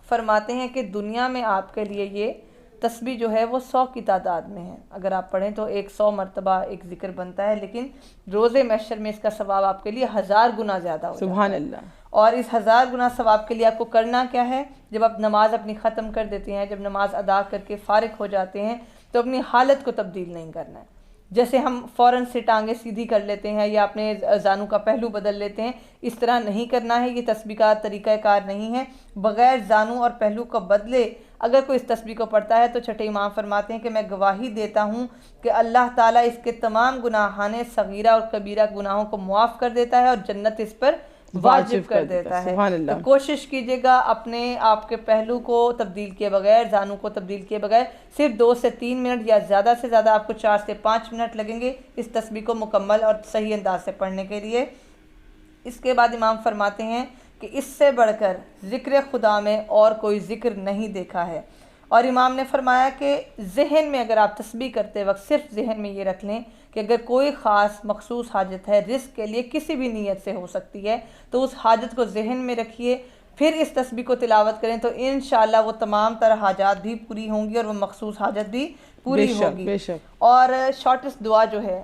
فرماتے ہیں کہ دنیا میں آپ کے لیے یہ تسبیح جو ہے وہ 100 کی تعداد میں ہے. اگر آپ پڑھیں تو 100 مرتبہ ایک ذکر بنتا ہے، لیکن روز محشر میں اس کا ثواب آپ کے لیے 1000 گنا زیادہ ہوتا ہے. سبحان اللہ. اور اس 1000 گنا ثواب کے لیے آپ کو کرنا کیا ہے؟ جب آپ نماز اپنی ختم کر دیتے ہیں، جب نماز ادا کر کے فارغ ہو جاتے ہیں، تو اپنی حالت کو تبدیل نہیں کرنا ہے. جیسے ہم فوراً سے ٹانگیں سیدھی کر لیتے ہیں یا اپنے زانوں کا پہلو بدل لیتے ہیں، اس طرح نہیں کرنا ہے. یہ تسبیح کا طریقہ کار نہیں ہے. بغیر زانوں اور پہلو کو بدلے اگر کوئی اس تسبیح کو پڑھتا ہے تو چھٹے امام فرماتے ہیں کہ میں گواہی دیتا ہوں کہ اللہ تعالیٰ اس کے تمام گناہان صغیرہ اور کبیرہ گناہوں کو معاف کر دیتا ہے اور جنت اس پر واجب کر دیتا ہے. تو کوشش کیجئے گا اپنے آپ کے پہلو کو تبدیل کیے بغیر، زانوں کو تبدیل کیے بغیر، صرف 2 سے 3 منٹ یا زیادہ سے زیادہ آپ کو 4 سے 5 منٹ لگیں گے اس تسبیح کو مکمل اور صحیح انداز سے پڑھنے کے لیے. اس کے بعد امام فرماتے ہیں کہ اس سے بڑھ کر ذکر خدا میں اور کوئی ذکر نہیں دیکھا ہے. اور امام نے فرمایا کہ ذہن میں اگر آپ تسبیح کرتے وقت صرف ذہن میں یہ رکھ لیں کہ اگر کوئی خاص مخصوص حاجت ہے رزق کے لیے، کسی بھی نیت سے ہو سکتی ہے، تو اس حاجت کو ذہن میں رکھیے. پھر اس تسبیح کو تلاوت کریں تو انشاءاللہ وہ تمام تر حاجات بھی پوری ہوں گی اور وہ مخصوص حاجت بھی پوری ہوگی۔ بے شک۔ اور شارٹسٹ دعا جو ہے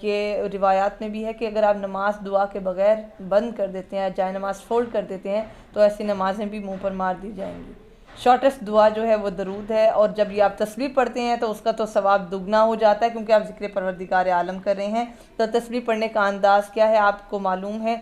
یہ روایات میں بھی ہے کہ اگر آپ نماز دعا کے بغیر بند کر دیتے ہیں، جائے نماز فولڈ کر دیتے ہیں، تو ایسی نمازیں بھی منہ پر مار دی جائیں گی۔ شارٹسٹ دعا جو ہے وہ درود ہے، اور جب یہ آپ تسبیح پڑھتے ہیں تو اس کا تو ثواب دگنا ہو جاتا ہے، کیونکہ آپ ذکر پروردگار عالم کر رہے ہیں۔ تو تسبیح پڑھنے کا انداز کیا ہے آپ کو معلوم ہے،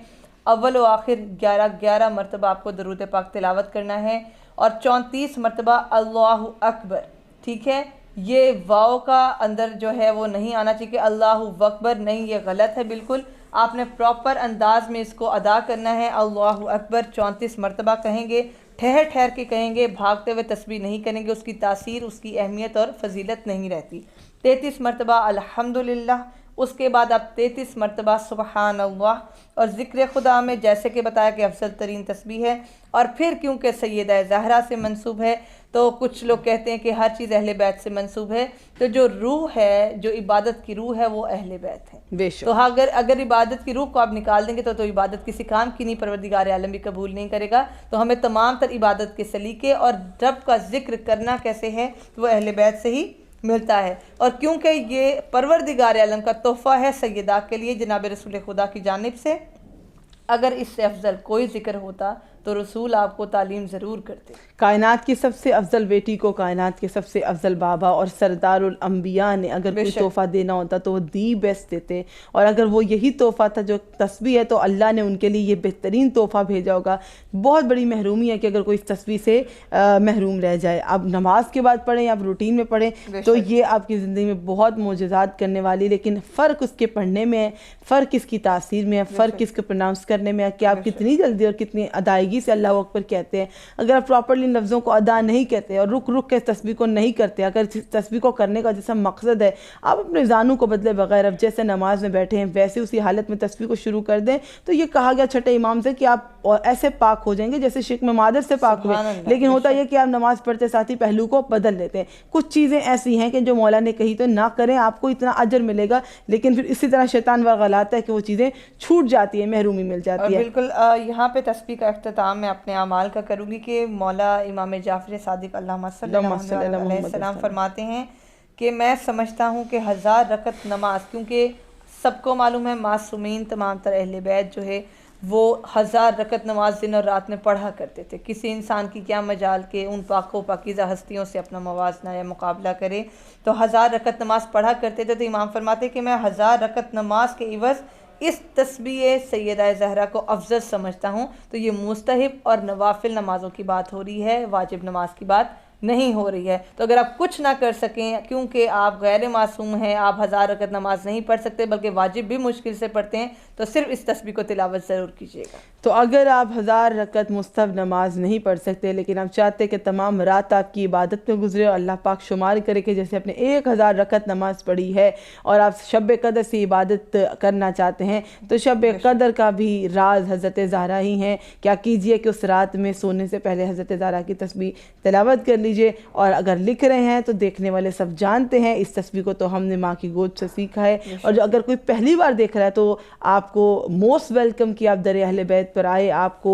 اول و آخر 11 مرتبہ آپ کو درود پاک تلاوت کرنا ہے، اور 34 مرتبہ اللہ اکبر، ٹھیک ہے؟ یہ واو کا اندر جو ہے وہ نہیں آنا چاہیے کہ اللہ اکبر، نہیں، یہ غلط ہے بالکل۔ آپ نے پراپر انداز میں اس کو ادا کرنا ہے۔ اللہ اکبر 34 مرتبہ کہیں گے، ٹھہر ٹھہر کے کہیں گے، بھاگتے ہوئے تسبیح نہیں کریں گے، اس کی تاثیر، اس کی اہمیت اور فضیلت نہیں رہتی۔ 33 مرتبہ الحمدللہ، اس کے بعد آپ 33 مرتبہ سبحان اللہ، اور ذکر خدا میں جیسے کہ بتایا کہ افضل ترین تسبیح ہے، اور پھر کیونکہ سیدہ زہرا سے منسوب ہے تو کچھ لوگ کہتے ہیں کہ ہر چیز اہل بیت سے منسوب ہے، تو جو روح ہے، جو عبادت کی روح ہے، وہ اہل بیت ہے۔ بے شک۔ تو اگر عبادت کی روح کو آپ نکال دیں گے تو عبادت کسی کام کی نہیں، پروردگار عالم بھی قبول نہیں کرے گا۔ تو ہمیں تمام تر عبادت کے سلیقے اور رب کا ذکر کرنا کیسے ہے، وہ اہل بیت سے ہی ملتا ہے، اور کیونکہ یہ پروردگار عالم کا تحفہ ہے سیدہ کے لیے جناب رسول خدا کی جانب سے، اگر اس سے افضل کوئی ذکر ہوتا تو رسول آپ کو تعلیم ضرور کرتے۔ کائنات کی سب سے افضل بیٹی کو کائنات کے سب سے افضل بابا اور سردار الانبیاء نے اگر کوئی تحفہ دینا ہوتا تو وہ دی بیسٹ دیتے، اور اگر وہ یہی تحفہ تھا جو تسبیح ہے تو اللہ نے ان کے لیے یہ بہترین تحفہ بھیجا ہوگا۔ بہت بڑی محرومی ہے کہ اگر کوئی اس تسبیح سے محروم رہ جائے، آپ نماز کے بعد پڑھیں یا آپ روٹین میں پڑھیں تو یہ آپ کی زندگی میں بہت معجزات کرنے والی، لیکن فرق اس کے پڑھنے میں ہے، فرق اس کی تاثیر میں ہے، فرق اس کے پروناؤنس کرنے میں ہے کہ آپ کتنی جلدی اور کتنی ادائیگی سے اللہ اکبر کہتے ہیں۔ اگر آپ پراپرلی لفظوں کو ادا نہیں کہتے اور رک رک کے تسبیح کو نہیں کرتے، اگر تسبیح کو کرنے کا جیسا مقصد ہے آپ اپنے زانوں کو بدلے بغیر اب جیسے نماز میں بیٹھے ہیں ویسے اسی حالت میں تسبیح کو شروع کر دیں، تو یہ کہا گیا چھٹے امام سے کہ آپ ایسے پاک ہو جائیں گے جیسے شرک میں مادر سے پاک ہوئے، لیکن ہوتا یہ کہ آپ نماز پڑھتے ساتھ ہی پہلو کو بدل لیتے ہیں۔ کچھ چیزیں ایسی ہیں کہ جو مولا نے کہی تو نہ کریں، آپ کو اتنا اجر ملے گا، لیکن پھر اسی طرح شیطان ورغلاتا ہے کہ وہ چیزیں چھوٹ جاتی ہیں، محرومی مل جاتی ہے۔ بالکل یہاں پہ تسبیح کا اختتام میں اپنے اعمال کا کروں گی کہ مولا امام جعفر صادق اللہم صلی اللہ علیہ وسلم فرماتے ہیں کہ میں سمجھتا ہوں کہ 1000 رکعت نماز، کیونکہ سب کو معلوم ہے معصومین تمام تر اہل بیت جو ہے وہ 1000 رکعت نماز دن اور رات میں پڑھا کرتے تھے۔ کسی انسان کی کیا مجال کہ ان پاک و پاکیزہ ہستیوں سے اپنا موازنہ یا مقابلہ کرے، تو 1000 رکعت نماز پڑھا کرتے تھے۔ تو امام فرماتے کہ میں 1000 رکعت نماز کے عوض اس تسبیح سیدہ زہرا کو افضل سمجھتا ہوں۔ تو یہ مستحب اور نوافل نمازوں کی بات ہو رہی ہے، واجب نماز کی بات نہیں ہو رہی ہے۔ تو اگر آپ کچھ نہ کر سکیں کیونکہ آپ غیر معصوم ہیں، آپ 1000 رکعت نماز نہیں پڑھ سکتے بلکہ واجب بھی مشکل سے پڑھتے ہیں، تو صرف اس تسبیح کو تلاوت ضرور کیجیے گا۔ تو اگر آپ 1000 رکعت مستحب نماز نہیں پڑھ سکتے لیکن آپ چاہتے کہ تمام رات آپ کی عبادت میں گزرے اور اللہ پاک شمار کرے کہ جیسے آپ نے 1000 رکعت نماز پڑھی ہے اور آپ شب قدر سے عبادت کرنا چاہتے ہیں، تو شب قدر کا بھی راز حضرت زہرا ہی ہیں۔ کیا کیجئے کہ اس رات میں سونے سے پہلے حضرت زہرا کی تسبیح تلاوت کر لیجئے، اور اگر لکھ رہے ہیں تو دیکھنے والے سب جانتے ہیں اس تسبیح کو تو ہم نے ماں کی گود سے سیکھا ہے، اور جو اگر کوئی پہلی بار دیکھ رہا ہے تو آپ کو موسٹ ویلکم کہ آپ در اہل بیت پر آئے۔ آپ کو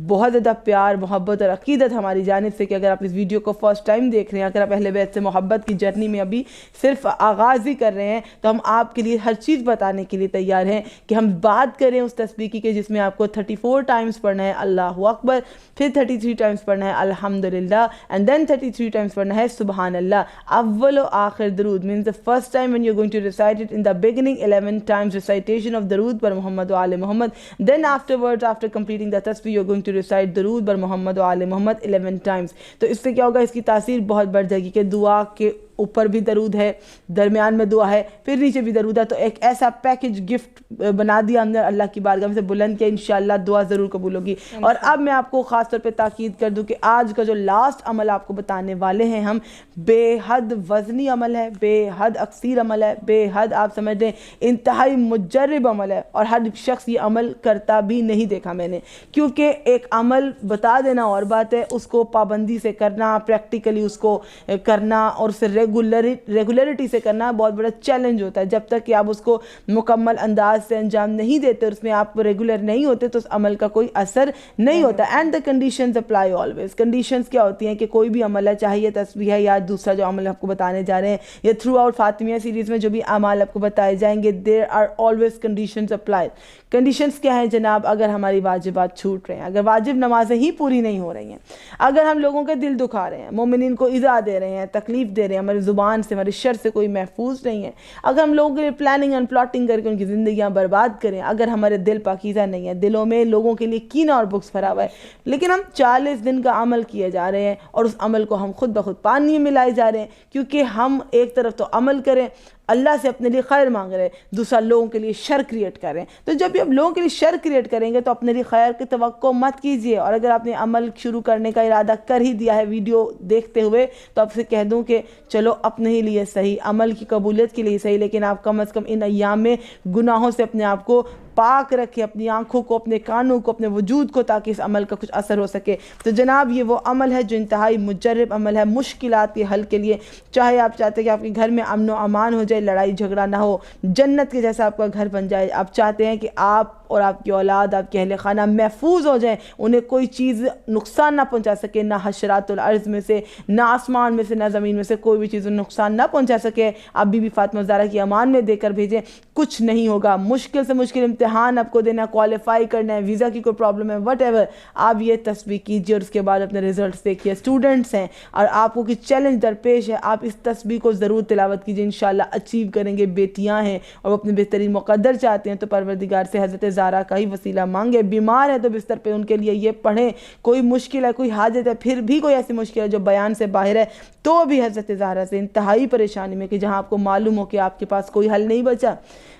بہت زیادہ پیار، محبت اور عقیدت ہماری جانب سے کہ اگر آپ اس ویڈیو کو فرسٹ ٹائم دیکھ رہے ہیں، اگر آپ اہل بیت سے محبت کی جرنی میں ابھی صرف آغاز ہی کر رہے ہیں، تو ہم آپ کے لیے ہر چیز بتانے کے لیے تیار ہیں کہ ہم بات کریں اس تسبیح کی کہ جس میں آپ کو 34 ٹائمز پڑھنا ہے اللہ اکبر، پھر 33 ٹائمز پڑھنا ہے الحمدللہ، اینڈ دین 33 ٹائمز پڑھنا ہے سبحان اللہ۔ اول و آخر درود means the first time when you're going to recite it in the beginning 11 times recitation of درود بر محمد و آل محمد، then afterwards after completing the tasbih you're going to recite درود بر محمد و آل محمد 11 times۔ تو اس سے کیا ہوگا، اس کی تاثیر بہت بڑھ جائے گی کہ دعا کے اوپر بھی درود ہے، درمیان میں دعا ہے، پھر نیچے بھی درود ہے، تو ایک ایسا پیکج گفٹ بنا دیا ہم نے اللہ کی بارگاہ میں سے بلند کیا، انشاءاللہ دعا ضرور قبول ہوگی۔ اور اب میں آپ کو خاص طور پہ تاکید کر دوں کہ آج کا جو لاسٹ عمل آپ کو بتانے والے ہیں ہم، بے حد وزنی عمل ہے، بے حد اکثیر عمل ہے، بے حد آپ سمجھ لیں انتہائی مجرب عمل ہے، اور ہر شخص یہ عمل کرتا بھی نہیں دیکھا میں نے، کیونکہ ایک عمل بتا دینا اور بات ہے، اس کو پابندی سے کرنا، پریکٹیکلی اس کو کرنا اور اسے ریگولرٹی سے کرنا بہت بڑا چیلنج ہوتا ہے. جب تک کہ آپ اس کو مکمل انداز سے انجام نہیں دیتے اور اس میں آپ ریگولر نہیں ہوتے تو اس عمل کا کوئی اثر نہیں ہوتا. And the conditions apply always. Conditions کیا ہوتی ہیں کہ کوئی بھی عمل ہے, چاہے یہ تسبیح ہے یا دوسرا جو عمل آپ کو بتانے جا رہے ہیں, یا تھرو آؤٹ فاطمیہ سیریز میں جو بھی اعمال آپ کو بتائے جائیں گے, there are always conditions apply. Conditions کیا ہیں جناب؟ اگر ہماری واجبات چھوٹ رہے ہیں, اگر واجب نمازیں ہی پوری نہیں ہو رہی ہیں, اگر ہم لوگوں کے دل دکھا رہے ہیں, مومنین کو ایذا دے رہے ہیں, تکلیف دے رہے ہیں, ہماری زبان سے ہماری شر سے کوئی محفوظ نہیں ہے, اگر ہم لوگوں کے لیے پلاننگ اینڈ پلاٹنگ کر کے ان کی زندگیاں برباد کریں, اگر ہمارے دل پاکیزہ نہیں ہیں, دلوں میں لوگوں کے لیے کینہ اور بغض بھرا ہوا ہے, لیکن ہم 40 دن کا عمل کیے جا رہے ہیں اور اس عمل کو ہم خود بخود پانی میں ملائے جا رہے ہیں, کیونکہ ہم ایک طرف تو عمل کریں, اللہ سے اپنے لیے خیر مانگ رہے ہیں, دوسرا لوگوں کے لیے شر کریٹ کر رہے ہیں. تو جب بھی آپ لوگوں کے لیے شر کریٹ کریں گے تو اپنے لیے خیر کی توقع مت کیجیے. اور اگر آپ نے عمل شروع کرنے کا ارادہ کر ہی دیا ہے ویڈیو دیکھتے ہوئے, تو آپ سے کہہ دوں کہ چلو اپنے ہی لیے صحیح, عمل کی قبولیت کے لیے صحیح, لیکن آپ کم از کم ان ایام میں گناہوں سے اپنے آپ کو پاک رکھے, اپنی آنکھوں کو, اپنے کانوں کو, اپنے وجود کو, تاکہ اس عمل کا کچھ اثر ہو سکے. تو جناب یہ وہ عمل ہے جو انتہائی مجرب عمل ہے مشکلات کے حل کے لیے. چاہے آپ چاہتے ہیں کہ آپ کے گھر میں امن و امان ہو جائے, لڑائی جھگڑا نہ ہو, جنت کے جیسا آپ کا گھر بن جائے, آپ چاہتے ہیں کہ آپ اور آپ کی اولاد, آپ کے اہل خانہ محفوظ ہو جائیں, انہیں کوئی چیز نقصان نہ پہنچا سکے, نہ حشرات الارض میں سے, نہ آسمان میں سے, نہ زمین میں سے کوئی بھی چیز نقصان نہ پہنچا سکے, آپ بی بی فاطمہ زہرا کی امان میں دے کر بھیجیں. کچھ نہیں ہوگا, مشکل سے مشکل امتحان آپ کو دینا, کوالیفائی کرنا ہے, ویزا کی کوئی پرابلم ہے, وٹ ایور, آپ یہ تسبیح کیجیے اور اس کے بعد اپنے ریزلٹس دیکھیے. اسٹوڈنٹس ہیں اور آپ کو کچھ چیلنج درپیش ہے, آپ اس تسبیح کو ضرور تلاوت کیجیے, انشاءاللہ اچیو کریں گے. بیٹیاں ہیں اور وہ اپنے بہترین مقدر چاہتے ہیں تو پروردگار سے حضرت زہرا کا ہی وسیلہ مانگے. بیمار ہیں تو بستر پہ ان کے لیے یہ پڑھیں. کوئی مشکل ہے, کوئی حاجت ہے, پھر بھی کوئی ایسی مشکل ہے جو بیان سے باہر ہے, تو بھی حضرت زہرا سے انتہائی پریشانی میں, کہ جہاں آپ کو معلوم ہو کہ آپ کے پاس کوئی حل نہیں بچا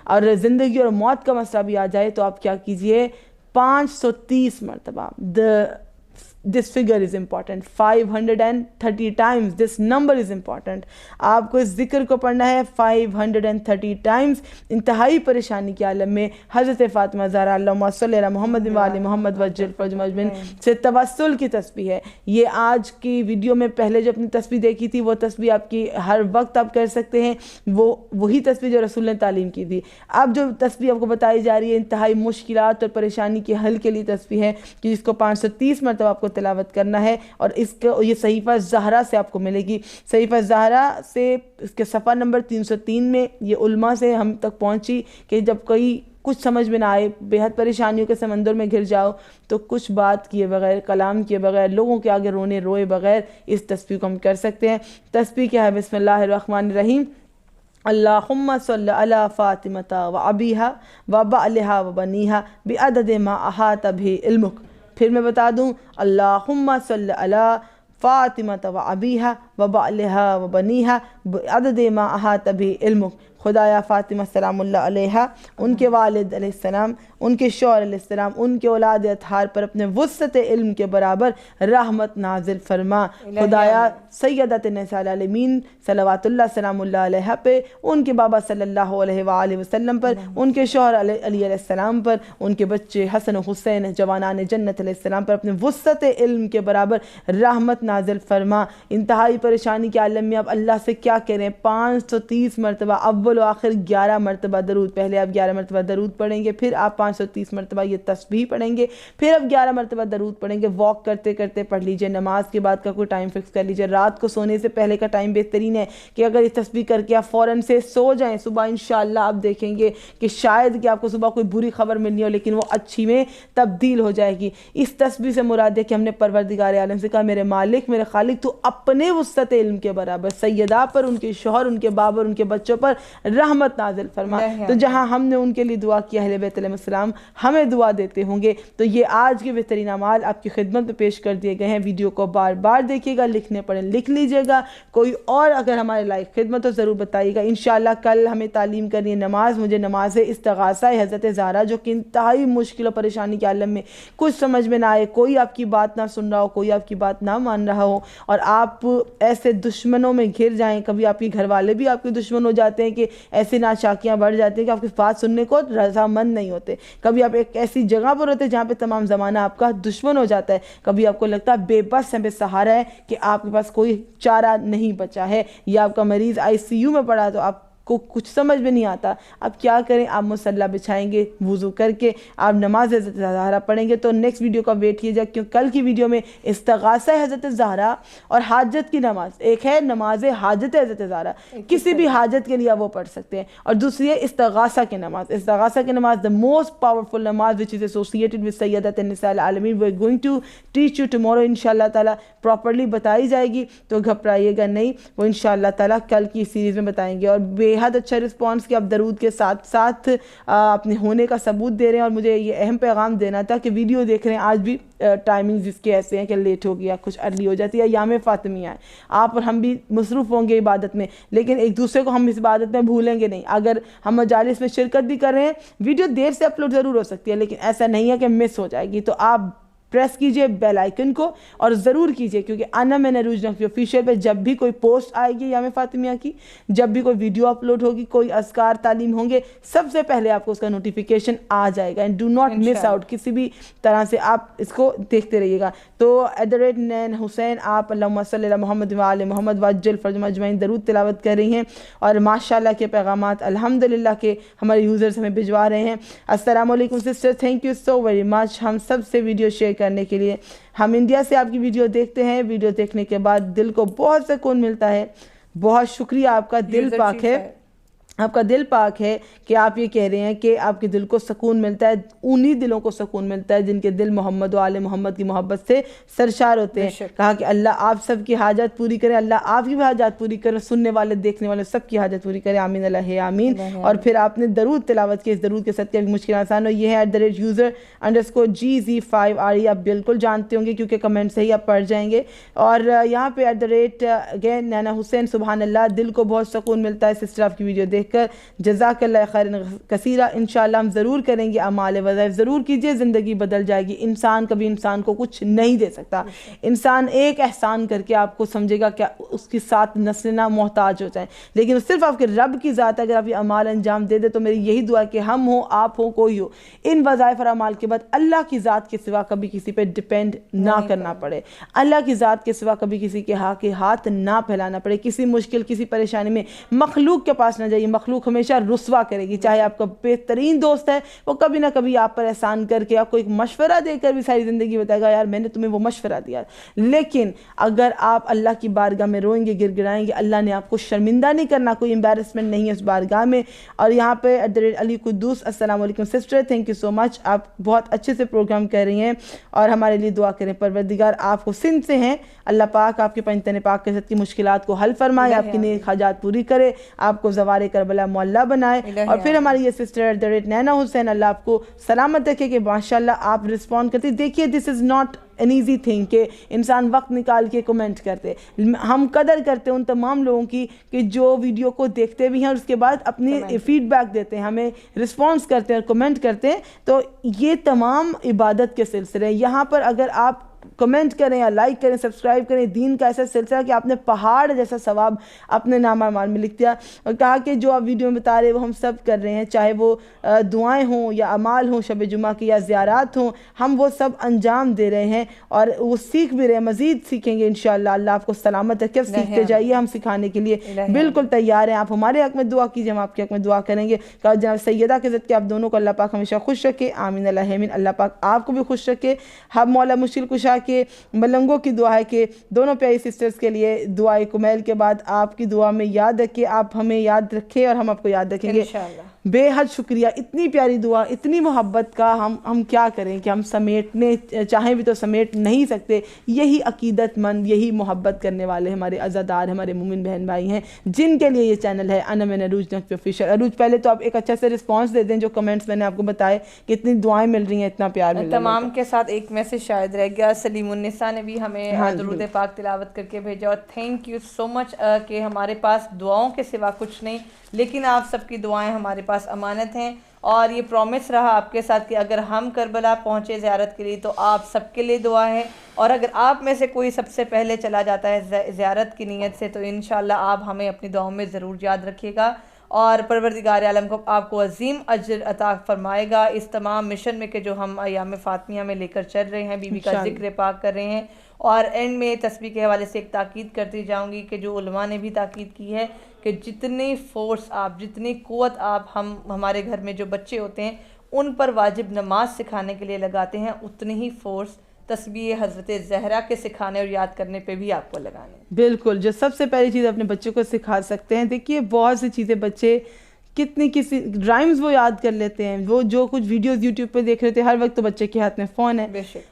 اور زندگی اور موت کا مسئلہ بھی آ جائے, تو آپ کیا کیجئے, 530 مرتبہ. This figure is important, 530 times, this number is important. آپ کو اس ذکر کو پڑھنا ہے 530 times. انتہائی پریشانی کے عالم میں حضرت فاطمہ زہرا اللہم صلی علی محمد و آل محمد وجل فرج مجمن سے توسل کی تسبیح ہے. یہ آج کی ویڈیو میں پہلے جو اپنی تسبیح دیکھی تھی, وہ تسبیح آپ کی ہر وقت آپ کر سکتے ہیں, وہی تسبیح جو رسول نے تعلیم کی تھی. اب جو تسبیح آپ کو بتائی جا رہی ہے انتہائی مشکلات اور پریشانی کے حل کے لیے تسبیح ہے, کہ جس کو 530 مرتبہ آپ کو تلاوت کرنا ہے, اور اس کو یہ صحیفہ زہرا سے آپ کو ملے گی. صحیفہ زہرا سے اس کے صفحہ نمبر 303 میں یہ علماء سے ہم تک پہنچی کہ جب کوئی کچھ سمجھ میں نہ آئے, بے حد پریشانیوں کے سمندر میں گھر جاؤ, تو کچھ بات کیے بغیر, کلام کیے بغیر, لوگوں کے آگے روئے بغیر اس تسبیح کو ہم کر سکتے ہیں. تسبیح کیا ہے؟ بسم اللہ الرحمن الرحیم. اللہم صلی علی فاطمۃ و ابیہا و بعلہا و بنیہا بعدد ما احاط بہ علمک. پھر میں بتا دوں, اللہم صلی علی فاطمۃ و ابیہا و بعلہا و بنیہا بعدد ما احاط بہ علمک. خدایا فاطمہ سلام اللہ علیہا, ان کے والد علیہ السلام, ان کے شوہر علیہ السلام, ان کے اولاد اطہار پر اپنے وسعت علم کے برابر رحمت نازل فرما. خدایا سیدت نساء العالمین صلوات اللہ سلام اللہ علیہ پہ, ان کے بابا صلی اللہ علیہ وآلہ وسلم پر, ان کے شوہر علی علیہ السلام پر, ان کے بچے حسن و حسین جوانان جنت علیہ السلام پر اپنے وسعت علم کے برابر رحمت نازل فرما. انتہائی پریشانی کے عالم میں اب اللہ سے کیا کریں؟ 530 مرتبہ اول و آخر 11 مرتبہ درود. پہلے آپ 11 مرتبہ درود پڑھیں گے, پھر آپ 530 مرتبہ یہ تسبیح پڑھیں گے, پھر اب 11 مرتبہ درود پڑھیں گے. واک کرتے کرتے پڑھ لیجئے, نماز کے بعد کا کوئی ٹائم فکس کر لیجئے. رات کو سونے سے پہلے کا ٹائم بہترین ہے کہ اگر یہ تسبیح کر کے آپ فوراً سے سو جائیں, صبح انشاءاللہ آپ دیکھیں گے کہ شاید کہ آپ کو صبح کوئی بری خبر ملنی ہو, لیکن وہ اچھی میں تبدیل ہو جائے گی. اس تسبیح سے مراد ہے کہ ہم نے پروردگار عالم سے کہا, میرے مالک, میرے خالق, تو اپنے وسعت علم کے برابر سیدہ پر, ان کے شوہر, ان کے بابا اور ان کے بچوں پر رحمت نازل فرما. تو جہاں ہم نے ان کے لیے دعا کی, اہل بیت علیہ السلام ہمیں دعا دیتے ہوں گے. تو یہ آج کے بہترین اعمال آپ کی خدمت میں پیش کر دیے گئے ہیں. ویڈیو کو بار بار دیکھیے گا, لکھنے پڑھیں لکھ لیجئے گا. کوئی اور اگر ہمارے لائق خدمت تو ضرور بتائیے گا. انشاءاللہ کل ہمیں تعلیم کرنی ہے نماز. مجھے نماز استغاثہ حضرت زہرا, جو کہ انتہائی مشکل و پریشانی کے عالم میں کچھ سمجھ میں نہ آئے, کوئی آپ کی بات نہ سن رہا ہو, کوئی آپ کی بات نہ مان رہا ہو, اور آپ ایسے دشمنوں میں گھر جائیں. کبھی آپ کے گھر والے بھی آپ کے دشمن ہو جاتے ہیں کہ ایسی ناشاکیاں بڑھ جاتی ہیں کہ آپ کی بات سننے کو رضامند نہیں ہوتے. کبھی آپ ایک ایسی جگہ پر ہوتے ہیں جہاں پہ تمام زمانہ آپ کا دشمن ہو جاتا ہے. کبھی آپ کو لگتا ہے بے بس ہے, بے سہارا ہے, کہ آپ کے پاس کوئی چارہ نہیں بچا ہے, یا آپ کا مریض ICU میں پڑا, تو آپ کو کچھ سمجھ میں نہیں آتا. اب کیا کریں, آپ مصلی بچھائیں گے, وضو کر کے آپ نماز حضرت زہرا پڑھیں گے. تو نیکسٹ ویڈیو کا ویٹ کیجیے, کیونکہ کل کی ویڈیو میں استغاثہ حضرت زہرا اور حاجت کی نماز, ایک ہے نماز حاجت حضرت زہرا, کسی بھی حاجت کے لیے وہ پڑھ سکتے ہیں, اور دوسری ہے استغاثہ کی نماز. استغاثہ کی نماز the most powerful نماز which is associated with سیدۃ النساء العالمین. we are going to teach you tomorrow انشاءاللہ تعالیٰ, پراپرلی بتائی جائے گی, تو گھبرائیے گا نہیں, وہ انشاءاللہ تعالیٰ کل کی سیریز میں بتائیں گے. اور بے حد اچھا رسپانس کہ آپ درود کے ساتھ ساتھ اپنے ہونے کا ثبوت دے رہے ہیں. اور مجھے یہ اہم پیغام دینا تھا کہ ویڈیو دیکھ رہے ہیں, آج بھی ٹائمنگ جس کے ایسے ہیں کہ لیٹ ہو گیا, کچھ ارلی ہو جاتی ہے, ایام فاطمیہ ہے, آپ اور ہم بھی مصروف ہوں گے عبادت میں, لیکن ایک دوسرے کو ہم اس عبادت میں بھولیں گے نہیں. اگر ہم مجالس میں شرکت بھی کر رہے ہیں, ویڈیو دیر سے اپلوڈ ضرور ہو سکتی ہے, لیکن ایسا نہیں ہے کہ مس ہو جائے گی. تو آپ پریس کیجئے بیل آئیکن کو, اور ضرور کیجئے, کیونکہ انا من عروج نقوی آفیشیل پہ جب بھی کوئی پوسٹ آئے گی یام فاطمیہ کی, جب بھی کوئی ویڈیو اپلوڈ ہوگی, کوئی اذکار تعلیم ہوں گے, سب سے پہلے آپ کو اس کا نوٹیفیکیشن آ جائے گا. And do not miss out, کسی بھی طرح سے آپ اس کو دیکھتے رہیے گا. تو @ حسین, آپ اللہم صلی علی محمد و آل محمد وعجل فرجہم اجمعین درود تلاوت کر رہی ہیں, اور ماشاءاللہ کے پیغامات الحمدللہ کے ہمارے یوزرز ہمیں بھجوا رہے ہیں. السلام علیکم sister, thank you so very much ہم سب سے ویڈیو شیئر کرنے کے لیے. ہم انڈیا سے آپ کی ویڈیو دیکھتے ہیں, ویڈیو دیکھنے کے بعد دل کو بہت سکون ملتا ہے. بہت شکریہ, آپ کا دل پاک ہے, آپ کا دل پاک ہے کہ آپ یہ کہہ رہے ہیں کہ آپ کے دل کو سکون ملتا ہے. انہی دلوں کو سکون ملتا ہے جن کے دل محمد و آل محمد کی محبت سے سرشار ہوتے ہیں. کہا کہ اللہ آپ سب کی حاجات پوری کرے, اللہ آپ کی بھی حاجات پوری کرے, سننے والے دیکھنے والے سب کی حاجات پوری کرے, آمین اللہ آمین. اور پھر آپ نے درود تلاوت کی, اس درود کے صدقے کی مشکل آسان ہو. یہ ہے @user_GZ5RE, آپ بالکل جانتے ہوں گے کیونکہ کمنٹ سے ہی آپ پڑھ جائیں گے. اور یہاں پہ @ نینا حسین, سبحان اللہ, دل کو بہت سکون ملتا ہے سسٹر آپ کی ویڈیو دیکھ کر, جزاک اللہ خیر کثیرہ. انشاءاللہ ہم ضرور کریں گے, اعمال وظائف ضرور کیجئے, زندگی بدل جائے گی. انسان کبھی انسان کو کچھ نہیں دے سکتا, انسان ایک احسان کر کے آپ کو سمجھے گا کہ اس کی ساتھ نسلیں نہ محتاج ہو جائیں, لیکن صرف آپ کے رب کی ذات ہے. اگر آپ یہ اعمال انجام دے دے تو میری یہی دعا ہے کہ ہم ہوں, آپ ہوں, کوئی ہو, ان وظائف اور اعمال کے بعد اللہ کی ذات کے سوا کبھی کسی پہ ڈیپینڈ نہ کرنا پڑے, اللہ کی ذات کے سوا کبھی کسی کے ہاتھ نہ پھیلانا پڑے. کسی مشکل کسی پریشانی میں مخلوق کے پاس نہ جائیے, مخلوق ہمیشہ رسوا کرے گی. چاہے آپ کا بہترین دوست ہے, وہ کبھی نہ کبھی آپ پر احسان کر کے آپ کو ایک مشورہ دے کر بھی ساری زندگی بتائے گا یار میں نے تمہیں وہ مشورہ دیا. لیکن اگر آپ اللہ کی بارگاہ میں روئیں گے, گر گرائیں گے, اللہ نے آپ کو شرمندہ نہیں کرنا, کوئی امبیرسمنٹ نہیں ہے اس بارگاہ میں. اور یہاں پہ @علی قدوس, السلام علیکم سسٹر, تھینک یو سو مچ, آپ بہت اچھے سے پروگرام کر رہی ہیں, اور ہمارے لیے دعا کریں. پروردگار آپ کو سندھ سے ہیں, اللہ پاک آپ کے پنجتن پاک کے ساتھ کی مشکلات کو حل فرمائے, آپ کی نیک حاجات پوری کرے, آپ کو زوار کربلا معلّہ بنائے. اور پھر ہماری یہ سسٹر @ نینا حسین, اللہ آپ کو سلامت رکھے کہ ماشاءاللہ آپ رسپونڈ کرتے. دیکھیے this is not an easy thing کہ انسان وقت نکال کے کمنٹ کرتے. ہم قدر کرتے ہیں ان تمام لوگوں کی کہ جو ویڈیو کو دیکھتے بھی ہیں اور اس کے بعد اپنی فیڈ بیک دیتے ہیں, ہمیں رسپانس کرتے ہیں, کمنٹ کرتے ہیں. تو یہ تمام عبادت کے سلسلے ہیں. یہاں پر اگر آپ کمنٹ کریں یا لائک کریں, سبسکرائب کریں, دین کا ایسا سلسلہ کہ آپ نے پہاڑ جیسا ثواب اپنے نامہ اعمال میں لکھ دیا. اور کہا کہ جو آپ ویڈیو میں بتا رہے وہ ہم سب کر رہے ہیں, چاہے وہ دعائیں ہوں یا اعمال ہوں, شب جمعہ کی یا زیارات ہوں, ہم وہ سب انجام دے رہے ہیں اور وہ سیکھ بھی رہے ہیں, مزید سیکھیں گے انشاءاللہ. اللہ آپ کو سلامت رکھے, سیکھتے جائیے, ہم سکھانے کے لیے بالکل تیار ہیں. آپ ہمارے حق میں دعا کیجیے, ہم آپ کے حق میں دعا کریں گے. کہا جناب سیدہ کے ذات کہ آپ دونوں کو اللہ پاک ہمیشہ خوش رکھے, آمین اللہ آمین. اللہ پاک آپ کو بھی خوش رکھے. ہم مولا مشکل کشا کے ملنگوں کی دعا ہے کہ دونوں پیاری سسٹرز کے لیے دعائے کمیل کے بعد آپ کی دعا میں یاد رکھے, آپ ہمیں یاد رکھیں اور ہم آپ کو یاد رکھیں گے. بے حد شکریہ, اتنی پیاری دعا, اتنی محبت کا ہم کیا کریں کہ ہم سمیٹنے چاہیں بھی تو سمیٹ نہیں سکتے. یہی عقیدت مند, یہی محبت کرنے والے ہمارے عزادار, ہمارے مومن بہن بھائی ہیں جن کے لیے یہ چینل ہے انا من عروج نقوی آفیشیل. عروج پہلے تو آپ ایک اچھا سے رسپانس دے دیں, جو کمنٹس میں نے آپ کو بتائے کہ اتنی دعائیں مل رہی ہیں, اتنا پیار مل رہا ہے. تمام کے ساتھ ایک میسج شاید رہ گیا, سلیم النساء نے بھی ہمیں درود پاک تلاوت کر کے بھیجا, اور تھینک یو سو مچ کہ ہمارے پاس دعاؤں کے سوا کچھ نہیں, لیکن آپ سب کی دعائیں ہمارے پاس امانت ہیں. اور یہ پرومس رہا آپ کے ساتھ کہ اگر ہم کربلا پہنچے زیارت کے لیے تو آپ سب کے لیے دعا ہے, اور اگر آپ میں سے کوئی سب سے پہلے چلا جاتا ہے زیارت کی نیت سے تو انشاءاللہ آپ ہمیں اپنی دعاؤں میں ضرور یاد رکھیے گا. اور پروردگار عالم کو آپ کو عظیم اجر عطا فرمائے گا اس تمام مشن میں کہ جو ہم ایام فاطمیہ میں لے کر چل رہے ہیں، بی بی کا ذکر پاک کر رہے ہیں. اور اینڈ میں تسبیح کے حوالے سے ایک تاکید کرتی جاؤں گی کہ جو علماء نے بھی تاکید کی ہے کہ جتنی فورس آپ، جتنی قوت آپ ہمارے گھر میں جو بچے ہوتے ہیں ان پر واجب نماز سکھانے کے لیے لگاتے ہیں، اتنی ہی فورس تسبیح حضرت زہرا کے سکھانے اور یاد کرنے پہ بھی آپ کو لگانے. بالکل، جو سب سے پہلی چیز اپنے بچوں کو سکھا سکتے ہیں، دیکھیے بہت سی چیزیں بچے کسی رائمز وہ یاد کر لیتے ہیں، وہ جو کچھ ویڈیوز یوٹیوب پہ دیکھ رہے تھے، ہر وقت تو بچے کے ہاتھ میں فون ہے.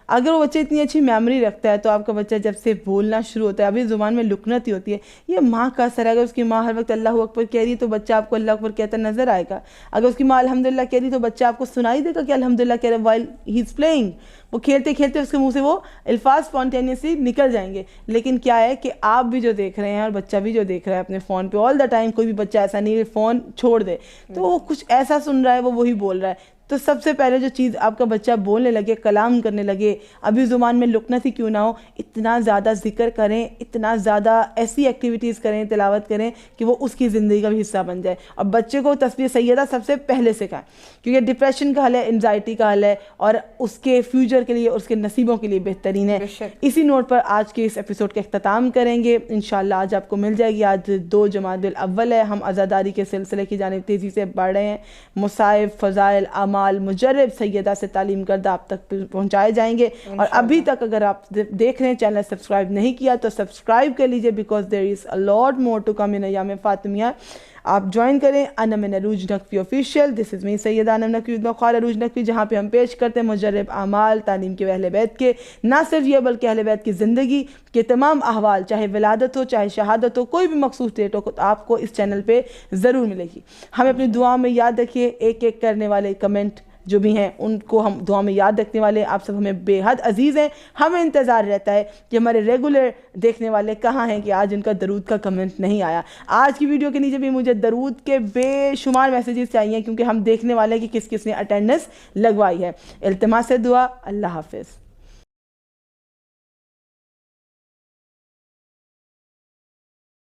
اگر وہ بچے اتنی اچھی میموری رکھتا ہے تو آپ کا بچہ جب سے بولنا شروع ہوتا ہے، ابھی زبان میں لکنت ہی ہوتی ہے، یہ ماں کا اثر ہے. اگر اس کی ماں ہر وقت اللہ اکبر کہہ رہی ہے تو بچہ آپ کو اللہ اکبر کہتا نظر آئے گا. اگر اس کی ماں الحمدللہ کہہ رہی تو بچہ آپ کو سنائی دے گا کہ الحمدللہ کہہ رہا ہے وائل ہی از پلینگ. وہ کھیلتے کھیلتے اس کے منہ سے وہ الفاظ اسپونٹینیسلی نکل جائیں گے. لیکن کیا ہے کہ آپ بھی جو دیکھ رہے ہیں اور بچہ بھی جو دیکھ رہا ہے اپنے فون پہ آل دا ٹائم، کوئی بھی بچہ ایسا نہیں ہے فون چھوڑ دے تو وہ کچھ ایسا سن رہا ہے، وہ وہی بول رہا ہے. تو سب سے پہلے جو چیز آپ کا بچہ بولنے لگے، کلام کرنے لگے، ابھی زبان میں لکنت ہی کیوں نہ ہو، اتنا زیادہ ذکر کریں، اتنا زیادہ ایسی ایکٹیویٹیز کریں، تلاوت کریں کہ وہ اس کی زندگی کا بھی حصہ بن جائے. اور بچے کو تسبیح سیدہ سب سے پہلے سکھائیں، کیونکہ ڈپریشن کا حل ہے، انزائٹی کا حل ہے، اور اس کے فیوچر کے لیے، اس کے نصیبوں کے لیے بہترین ہے. اسی نوٹ پر آج کے اس ایپیسوڈ کا اختتام کریں گے انشاءاللہ. آج آپ کو مل جائے گی، آج 2 جمادی الاول ہے، ہم عزاداری کے سلسلے کی جانب تیزی سے بڑھ رہے ہیں. مصائب، فضائل، مجرب سیدہ سے تعلیم کردہ آپ تک پہنچائے جائیں گے. اور ابھی تک اگر آپ دیکھ رہے ہیں چینل سبسکرائب نہیں کیا تو سبسکرائب کر لیجئے، because there is a lot more to come in ایام فاطمیہ. آپ جوائن کریں انا من عروج نقوی آفیشیل. دس از می سیدہ انم نقوی خال عروج نقوی، جہاں پہ ہم پیش کرتے ہیں مجرب اعمال تعلیم کے اہل بیت کے. نہ صرف یہ بلکہ اہل بیت کی زندگی کے تمام احوال، چاہے ولادت ہو، چاہے شہادت ہو، کوئی بھی مخصوص ڈیٹ ہو، آپ کو اس چینل پہ ضرور ملے گی. ہمیں اپنی دعا میں یاد رکھیے، ایک ایک کرنے والے کمنٹ جو بھی ہیں ان کو ہم دعا میں یاد رکھنے والے. آپ سب ہمیں بے حد عزیز ہیں. ہمیں انتظار رہتا ہے کہ ہمارے ریگولر دیکھنے والے کہاں ہیں کہ آج ان کا درود کا کمنٹ نہیں آیا. آج کی ویڈیو کے نیچے بھی مجھے درود کے بے شمار میسیجز چاہیے، کیونکہ ہم دیکھنے والے کہ کس کس نے اٹینڈنس لگوائی ہے. التماس دعا. اللہ حافظ.